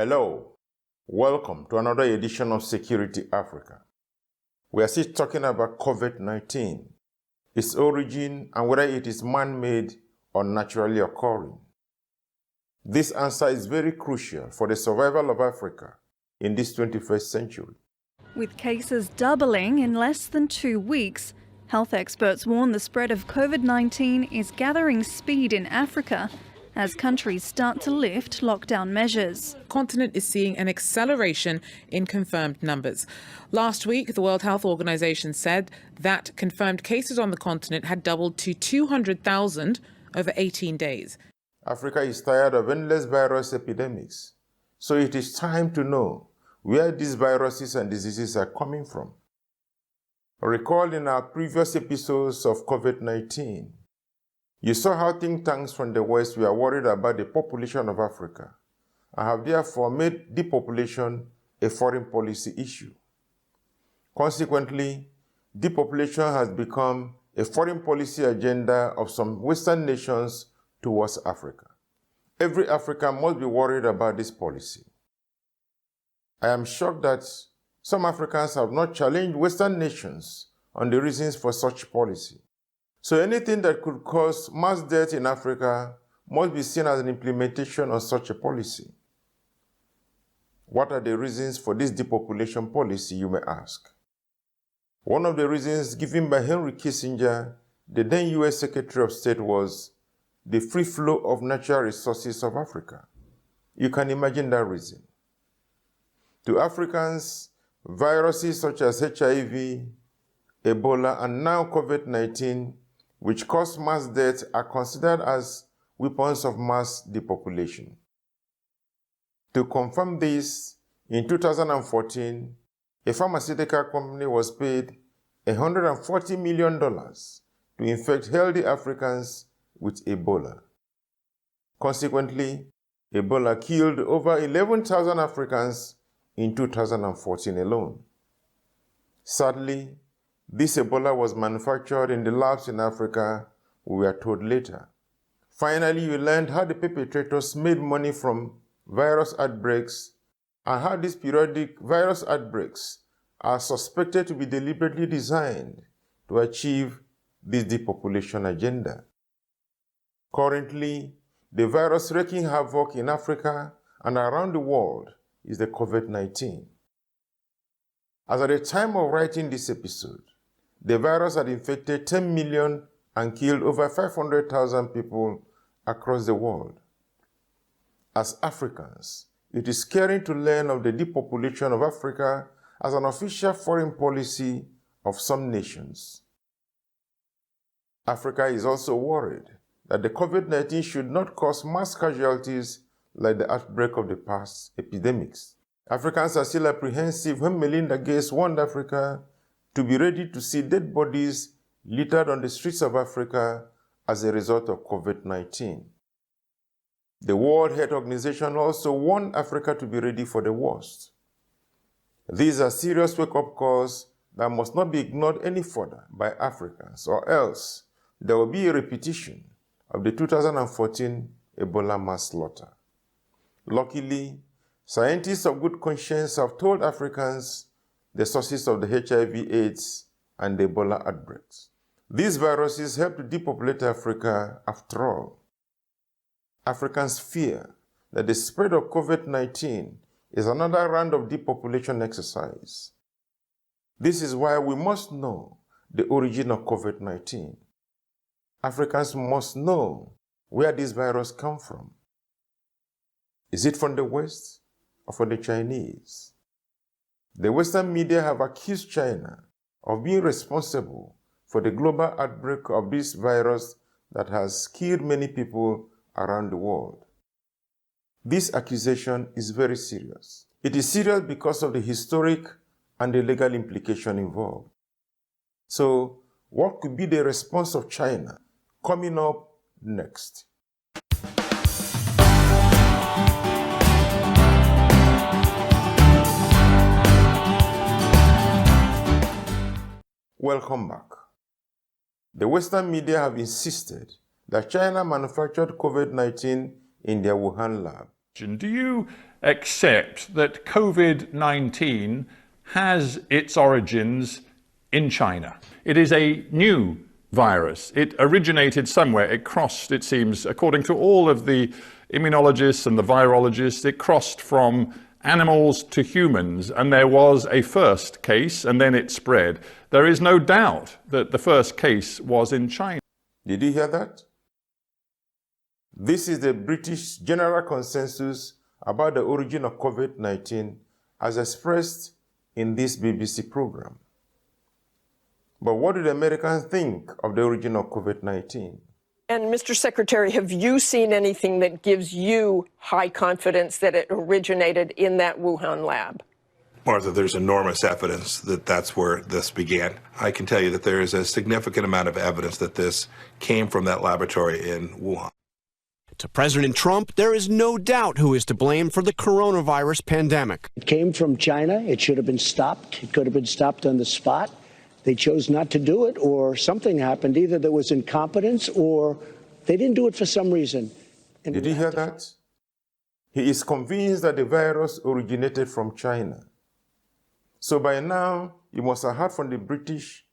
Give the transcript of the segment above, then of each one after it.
Hello, welcome to another edition of Security Africa. We are still talking about COVID-19, its origin and whether it is man-made or naturally occurring. This answer is very crucial for the survival of Africa in this 21st century. With cases doubling in less than 2 weeks, health experts warn the spread of COVID-19 is gathering speed in Africa as countries start to lift lockdown measures. The continent is seeing an acceleration in confirmed numbers. Last week, the World Health Organization said that confirmed cases on the continent had doubled to 200,000 over 18 days. Africa is tired of endless virus epidemics, so it is time to know where these viruses and diseases are coming from. Recall in our previous episodes of COVID-19, you saw how think tanks from the West were worried about the population of Africa and have therefore made depopulation a foreign policy issue. Consequently, depopulation has become a foreign policy agenda of some Western nations towards Africa. Every African must be worried about this policy. I am shocked that some Africans have not challenged Western nations on the reasons for such policy. So anything that could cause mass death in Africa must be seen as an implementation of such a policy. What are the reasons for this depopulation policy, you may ask? One of the reasons given by Henry Kissinger, the then US Secretary of State, was the free flow of natural resources of Africa. You can imagine that reason. To Africans, viruses such as HIV, Ebola, and now COVID-19, which cause mass death, are considered as weapons of mass depopulation. To confirm this, in 2014, a pharmaceutical company was paid $140 million to infect healthy Africans with Ebola. Consequently, Ebola killed over 11,000 Africans in 2014 alone. Sadly, this Ebola was manufactured in the labs in Africa, we were told later. Finally, we learned how the perpetrators made money from virus outbreaks and how these periodic virus outbreaks are suspected to be deliberately designed to achieve this depopulation agenda. Currently, the virus wreaking havoc in Africa and around the world is the COVID-19. As at the time of writing this episode, the virus had infected 10 million and killed over 500,000 people across the world. As Africans, it is scary to learn of the depopulation of Africa as an official foreign policy of some nations. Africa is also worried that the COVID-19 should not cause mass casualties like the outbreak of the past epidemics. Africans are still apprehensive when Melinda Gates warned Africa to be ready to see dead bodies littered on the streets of Africa as a result of COVID-19. The World Health Organization also warned Africa to be ready for the worst. These are serious wake-up calls that must not be ignored any further by Africans, or else there will be a repetition of the 2014 Ebola mass slaughter. Luckily, scientists of good conscience have told Africans the sources of the HIV/AIDS and the Ebola outbreaks. These viruses help to depopulate Africa after all. Africans fear that the spread of COVID-19 is another round of depopulation exercise. This is why we must know the origin of COVID-19. Africans must know where this virus comes from. Is it from the West or from the Chinese? The Western media have accused China of being responsible for the global outbreak of this virus that has killed many people around the world. This accusation is very serious. It is serious because of the historic and the legal implication involved. So, what could be the response of China? Coming up next. Welcome back. The Western media have insisted that China manufactured COVID-19 in their Wuhan lab Do you accept that COVID-19 has its origins in China? It is a new virus. It originated somewhere. It crossed, it seems, according to all of the immunologists and the virologists, it crossed from animals to humans, and there was a first case, and then it spread. There is no doubt that the first case was in China. Did you hear that? This is the British general consensus about the origin of COVID-19 as expressed in this BBC program. But what do the Americans think of the origin of COVID-19? And Mr. Secretary, have you seen anything that gives you high confidence that it originated in that Wuhan lab? Martha, there's enormous evidence that that's where this began. I can tell you that there is a significant amount of evidence that this came from that laboratory in Wuhan. To President Trump, there is no doubt who is to blame for the coronavirus pandemic. It came from China. It should have been stopped. It could have been stopped on the spot. They chose not to do it, or something happened. Either there was incompetence or they didn't do it for some reason. And did you hear that? He is convinced that the virus originated from China. So by now, you must have heard from the British,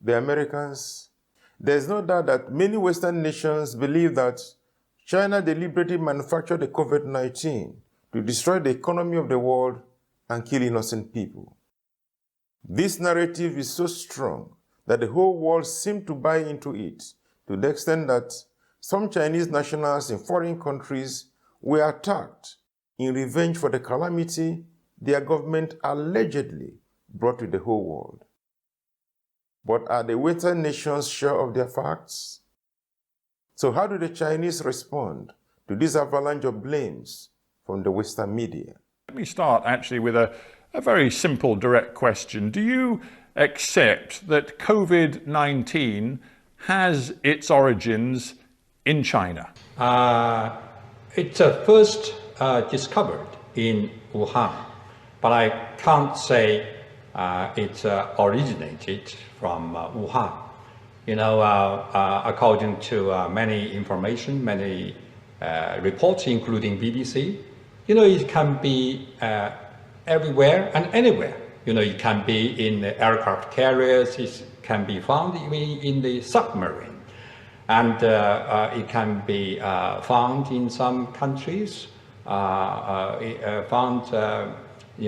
the Americans. There's no doubt that many Western nations believe that China deliberately manufactured the COVID-19 to destroy the economy of the world and kill innocent people. This narrative is so strong that the whole world seemed to buy into it, to the extent that some Chinese nationals in foreign countries were attacked in revenge for the calamity their government allegedly brought to the whole world. But are the Western nations sure of their facts? So how do the Chinese respond to this avalanche of blames from the Western media? Let me start actually with a very simple, direct question. Do you accept that COVID-19 has its origins in China? It's first discovered in Wuhan, but I can't say it originated from Wuhan. You know, according to many information, many reports, including BBC, you know, it can be everywhere and anywhere. You know, it can be in the aircraft carriers, it can be found even in the submarine. And it can be found in some countries, you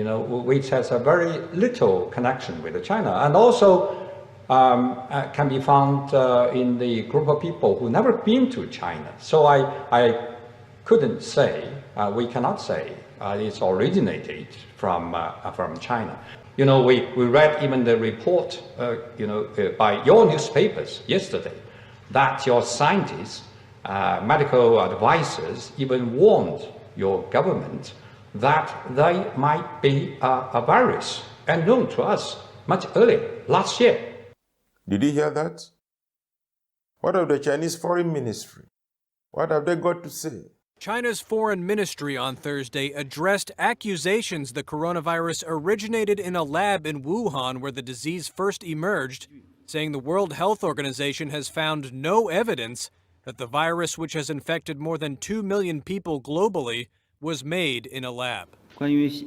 know, which has a very little connection with China. And also can be found in the group of people who never been to China. So I couldn't say, we cannot say it's originated from China. You know, we read even the report, you know, by your newspapers yesterday, that your scientists, medical advisors even warned your government that there might be a virus unknown to us much earlier, last year. Did you hear that? What of the Chinese Foreign Ministry? What have they got to say? China's foreign ministry on Thursday addressed accusations the coronavirus originated in a lab in Wuhan where the disease first emerged, saying the World Health Organization has found no evidence that the virus, which has infected more than 2 million people globally, was made in a lab. China's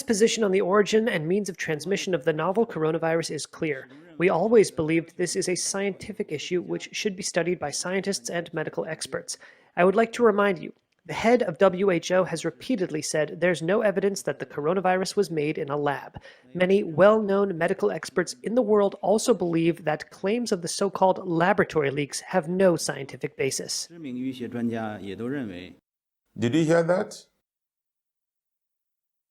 position on the origin and means of transmission of the novel coronavirus is clear. We always believed this is a scientific issue which should be studied by scientists and medical experts. I would like to remind you, the head of WHO has repeatedly said there's no evidence that the coronavirus was made in a lab. Many well-known medical experts in the world also believe that claims of the so-called laboratory leaks have no scientific basis. Did you hear that?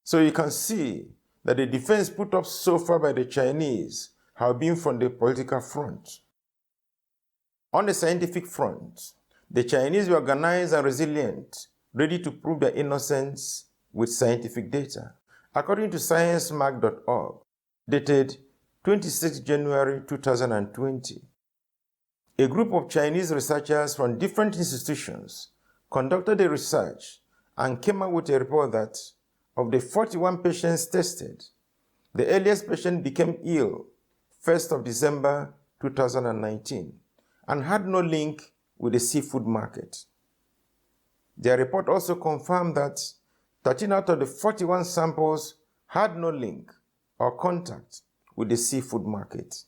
So you can see that the defense put up so far by the Chinese have been from the political front. On the scientific front, the Chinese were organized and resilient, ready to prove their innocence with scientific data. According to sciencemark.org, dated 26 January 2020, a group of Chinese researchers from different institutions conducted a research and came out with a report that of the 41 patients tested, the earliest patient became ill 1st of December 2019 and had no link with the seafood market. Their report also confirmed that 13 out of the 41 samples had no link or contact with the seafood market.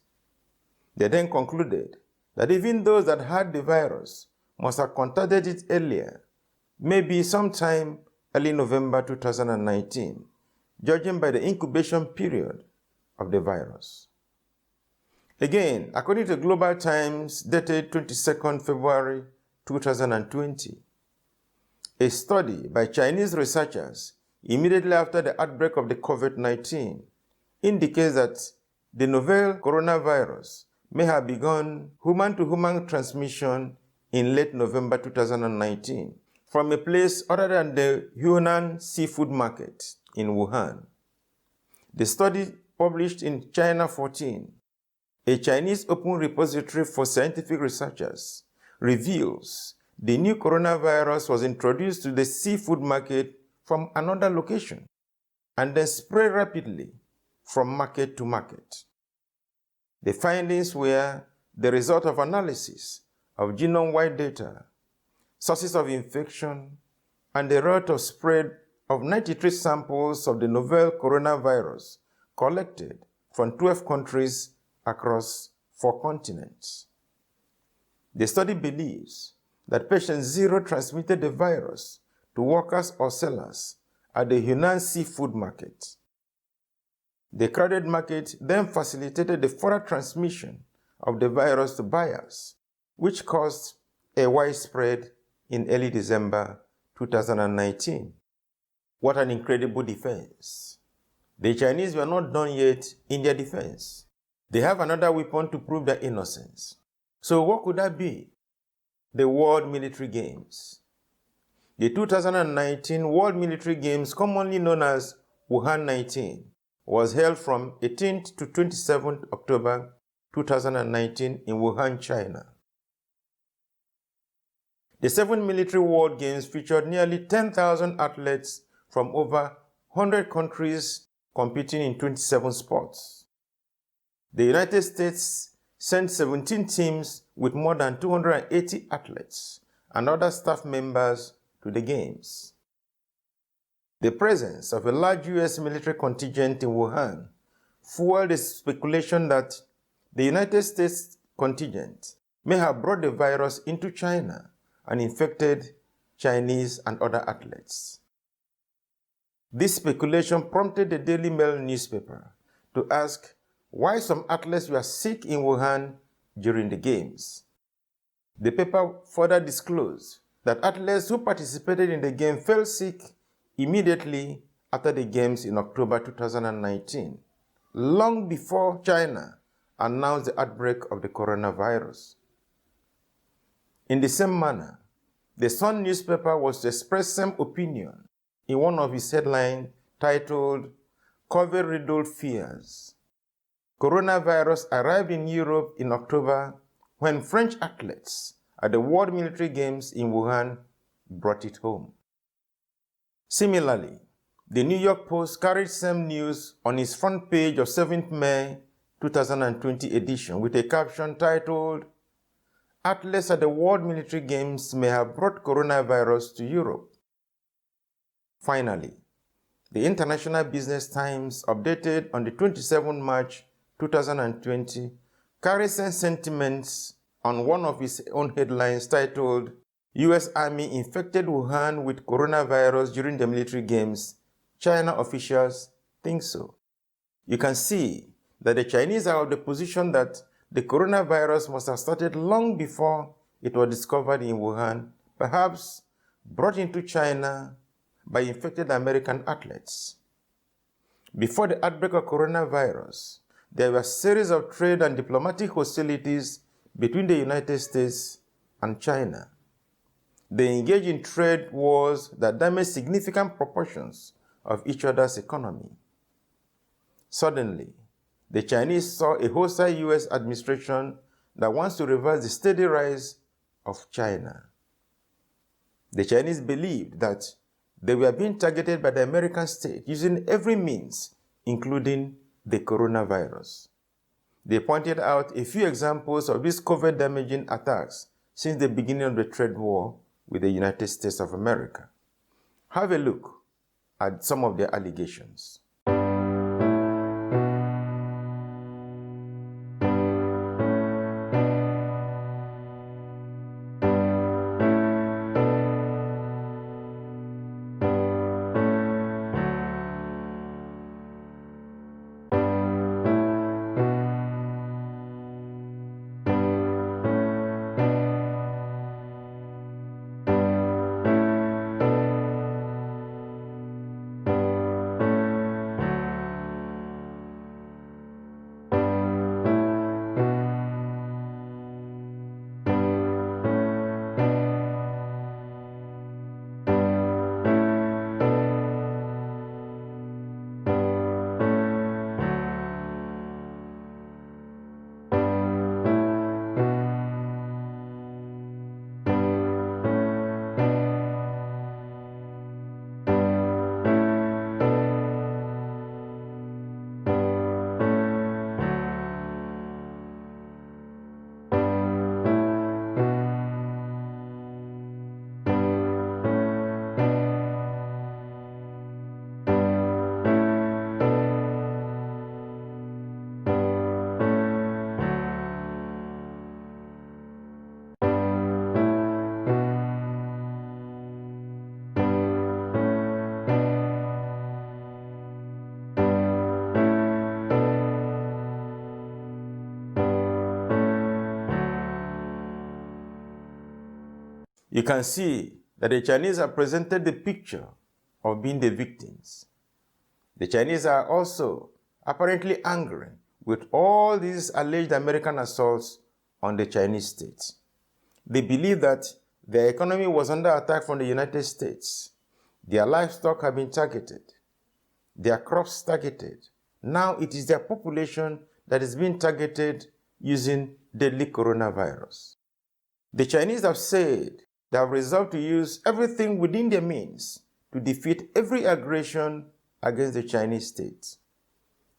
They then concluded that even those that had the virus must have contacted it earlier, maybe sometime early November 2019, judging by the incubation period of the virus. Again, according to Global Times, dated 22nd February 2020, a study by Chinese researchers immediately after the outbreak of the COVID-19 indicates that the novel coronavirus may have begun human-to-human transmission in late November 2019 from a place other than the Hunan seafood market in Wuhan. The study, published in China 14, a Chinese open repository for scientific researchers, reveals the new coronavirus was introduced to the seafood market from another location and then spread rapidly from market to market. The findings were the result of analysis of genome-wide data, sources of infection, and the rate of spread of 93 samples of the novel coronavirus collected from 12 countries across 4 continents. The study believes that patient 0 transmitted the virus to workers or sellers at the Hunan seafood market. The crowded market then facilitated the further transmission of the virus to buyers, which caused a widespread in early December 2019. What an incredible defense. The Chinese were not done yet in their defense. They have another weapon to prove their innocence. So what could that be? The World Military Games. The 2019 World Military Games, commonly known as Wuhan 19, was held from 18th to 27th October 2019 in Wuhan, China. The 7 military World Games featured nearly 10,000 athletes from over 100 countries competing in 27 sports. The United States sent 17 teams with more than 280 athletes and other staff members to the Games. The presence of a large U.S. military contingent in Wuhan fueled the speculation that the United States contingent may have brought the virus into China and infected Chinese and other athletes. This speculation prompted the Daily Mail newspaper to ask why some athletes were sick in Wuhan during the Games. The paper further disclosed that athletes who participated in the game fell sick immediately after the Games in October 2019, long before China announced the outbreak of the coronavirus. In the same manner, the Sun newspaper was to express same opinion in one of its headlines titled, "COVID-riddled Fears." Coronavirus arrived in Europe in October when French athletes at the World Military Games in Wuhan brought it home. Similarly, the New York Post carried same news on its front page of 7th May 2020 edition with a caption titled, "Athletes at the World Military Games may have brought coronavirus to Europe." Finally, the International Business Times, updated on the 27th March 2020, carries sentiments on one of its own headlines titled, "U.S. Army infected Wuhan with coronavirus during the military games. China officials think so." You can see that the Chinese are of the position that the coronavirus must have started long before it was discovered in Wuhan, perhaps brought into China by infected American athletes. Before the outbreak of coronavirus, there were a series of trade and diplomatic hostilities between the United States and China. They engaged in trade wars that damaged significant proportions of each other's economy. Suddenly, the Chinese saw a hostile U.S. administration that wants to reverse the steady rise of China. The Chinese believed that they were being targeted by the American state using every means, including the coronavirus. They pointed out a few examples of these COVID-damaging attacks since the beginning of the trade war with the United States of America. Have a look at some of their allegations. You can see that the Chinese have presented the picture of being the victims. The Chinese are also apparently angry with all these alleged American assaults on the Chinese state. They believe that their economy was under attack from the United States. Their livestock have been targeted. Their crops targeted. Now it is their population that is being targeted using deadly coronavirus. The Chinese have said they have resolved to use everything within their means to defeat every aggression against the Chinese state.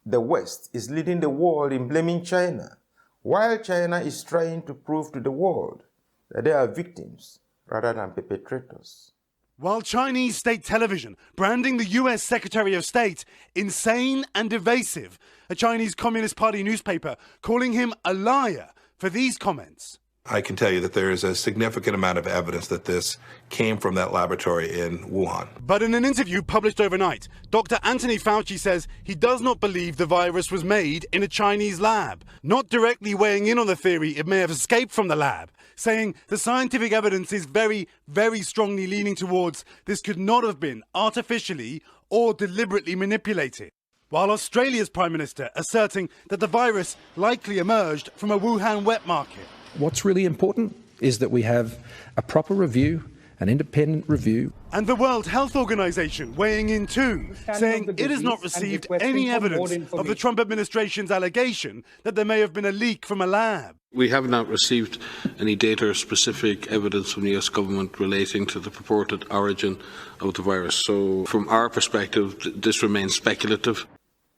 The West is leading the world in blaming China, while China is trying to prove to the world that they are victims rather than perpetrators. While Chinese state television branding the US Secretary of State insane and evasive, a Chinese Communist Party newspaper calling him a liar for these comments. I can tell you that there is a significant amount of evidence that this came from that laboratory in Wuhan. But in an interview published overnight, Dr. Anthony Fauci says he does not believe the virus was made in a Chinese lab, not directly weighing in on the theory it may have escaped from the lab, saying the scientific evidence is very, very strongly leaning towards this could not have been artificially or deliberately manipulated. While Australia's Prime Minister asserting that the virus likely emerged from a Wuhan wet market. What's really important is that we have a proper review, an independent review. And the World Health Organization weighing in too, saying it has not received any evidence of the Trump administration's allegation that there may have been a leak from a lab. We have not received any data or specific evidence from the US government relating to the purported origin of the virus. So from our perspective, this remains speculative.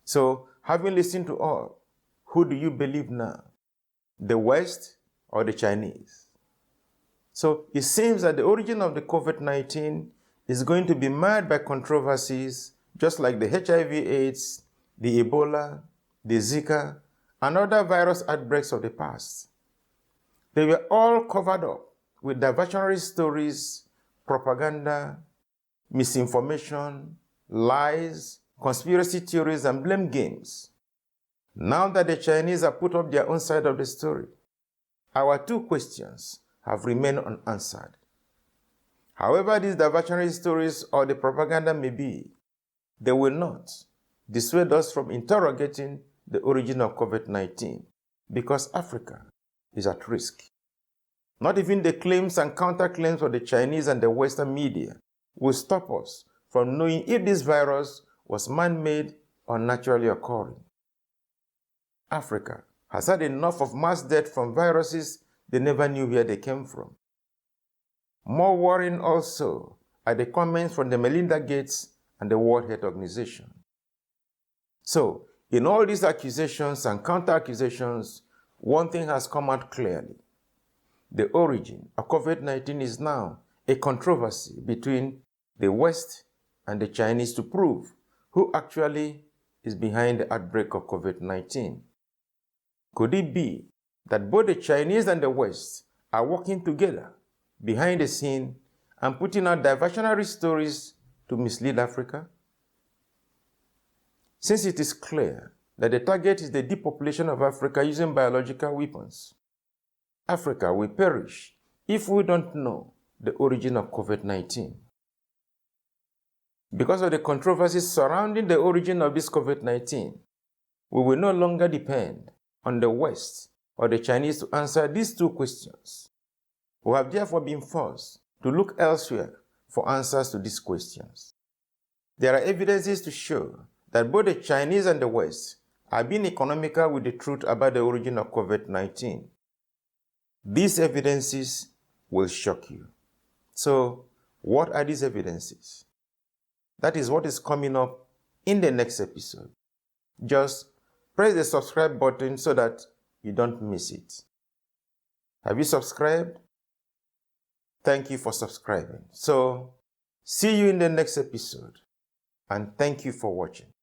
So, having listened to all, who do you believe now? The West or the Chinese? So it seems that the origin of the COVID-19 is going to be marred by controversies, just like the HIV/AIDS, the Ebola, the Zika, and other virus outbreaks of the past. They were all covered up with diversionary stories, propaganda, misinformation, lies, conspiracy theories, and blame games. Now that the Chinese have put up their own side of the story, our two questions have remained unanswered. However these diversionary stories or the propaganda may be, they will not dissuade us from interrogating the origin of COVID-19 because Africa is at risk. Not even the claims and counterclaims of the Chinese and the Western media will stop us from knowing if this virus was man-made or naturally occurring. Africa has had enough of mass death from viruses they never knew where they came from. More worrying also are the comments from the Melinda Gates and the World Health Organization. So, in all these accusations and counter-accusations, one thing has come out clearly. The origin of COVID-19 is now a controversy between the West and the Chinese to prove who actually is behind the outbreak of COVID-19. Could it be that both the Chinese and the West are working together behind the scene and putting out diversionary stories to mislead Africa? Since it is clear that the target is the depopulation of Africa using biological weapons, Africa will perish if we don't know the origin of COVID-19. Because of the controversies surrounding the origin of this COVID-19, we will no longer depend on the West or the Chinese to answer these two questions. We have therefore been forced to look elsewhere for answers to these questions. There are evidences to show that both the Chinese and the West are being economical with the truth about the origin of COVID-19. These evidences will shock you. So, what are these evidences? That is what is coming up in the next episode. Just press the subscribe button so that you don't miss it. Have you subscribed? Thank you for subscribing. So, see you in the next episode, and thank you for watching.